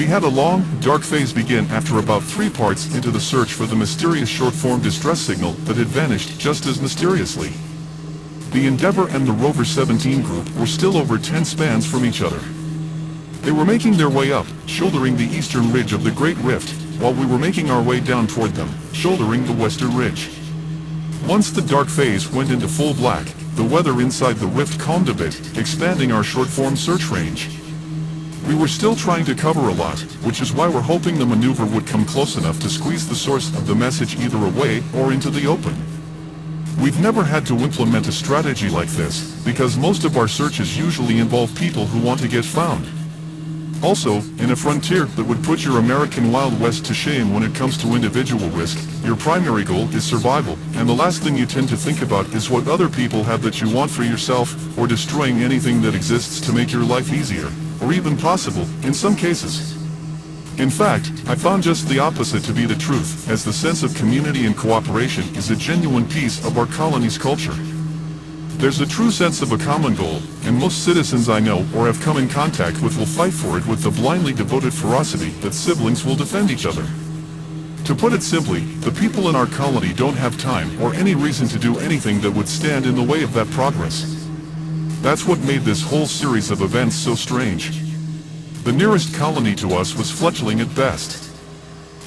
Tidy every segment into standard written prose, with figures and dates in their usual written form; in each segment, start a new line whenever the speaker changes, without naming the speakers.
We had a long, dark phase begin after about 3 parts into the search for the mysterious short-form distress signal that had vanished just as mysteriously. The Endeavour and the Rover 17 group were still over 10 spans from each other. They were making their way up, shouldering the eastern ridge of the Great Rift, while we were making our way down toward them, shouldering the western ridge. Once the dark phase went into full black, the weather inside the rift calmed a bit, expanding our short-form search range. We were still trying to cover a lot, which is why we're hoping the maneuver would come close enough to squeeze the source of the message either away or into the open. We've never had to implement a strategy like this, because most of our searches usually involve people who want to get found. Also, in a frontier that would put your American Wild West to shame when it comes to individual risk, your primary goal is survival, and the last thing you tend to think about is what other people have that you want for yourself, or destroying anything that exists to make your life easier, or even possible, in some cases. In fact, I found just the opposite to be the truth, as the sense of community and cooperation is a genuine piece of our colony's culture. There's a true sense of a common goal, and most citizens I know or have come in contact with will fight for it with the blindly devoted ferocity that siblings will defend each other. To put it simply, the people in our colony don't have time or any reason to do anything that would stand in the way of that progress. That's what made this whole series of events so strange. The nearest colony to us was fledgling at best.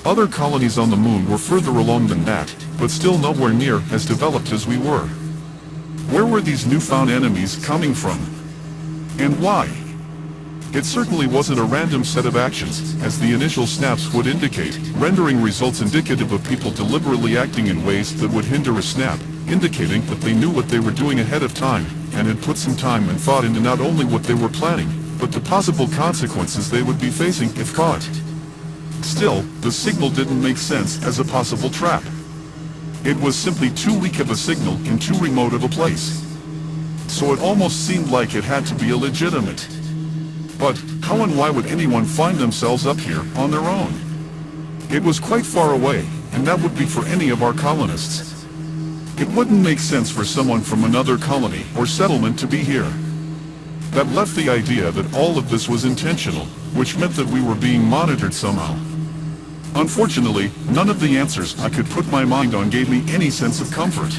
Other colonies on the moon were further along than that, but still nowhere near as developed as we were. Where were these newfound enemies coming from? And why? It certainly wasn't a random set of actions, as the initial snaps would indicate, rendering results indicative of people deliberately acting in ways that would hinder a snap, indicating that they knew what they were doing ahead of time, and had put some time and thought into not only what they were planning, but the possible consequences they would be facing if caught. Still, the signal didn't make sense as a possible trap. It was simply too weak of a signal in too remote of a place. So it almost seemed like it had to be illegitimate. But how and why would anyone find themselves up here on their own? It was quite far away, and that would be for any of our colonists. It wouldn't make sense for someone from another colony or settlement to be here. That left the idea that all of this was intentional, which meant that we were being monitored somehow. Unfortunately, none of the answers I could put my mind on gave me any sense of comfort.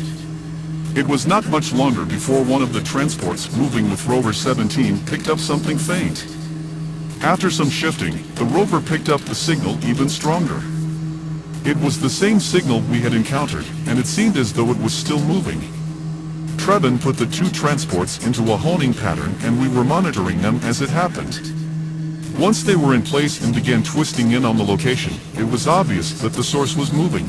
It was not much longer before one of the transports moving with Rover 17 picked up something faint. After some shifting, the rover picked up the signal even stronger. It was the same signal we had encountered, and it seemed as though it was still moving. Trevin put the 2 transports into a honing pattern, and we were monitoring them as it happened. Once they were in place and began twisting in on the location, it was obvious that the source was moving.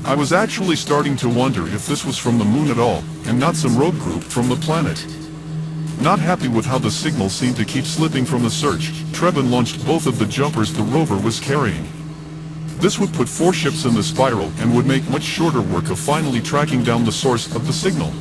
I was actually starting to wonder if this was from the moon at all, and not some rogue group from the planet. Not happy with how the signal seemed to keep slipping from the search, Trevin launched both of the jumpers the rover was carrying. This would put 4 ships in the spiral and would make much shorter work of finally tracking down the source of the signal.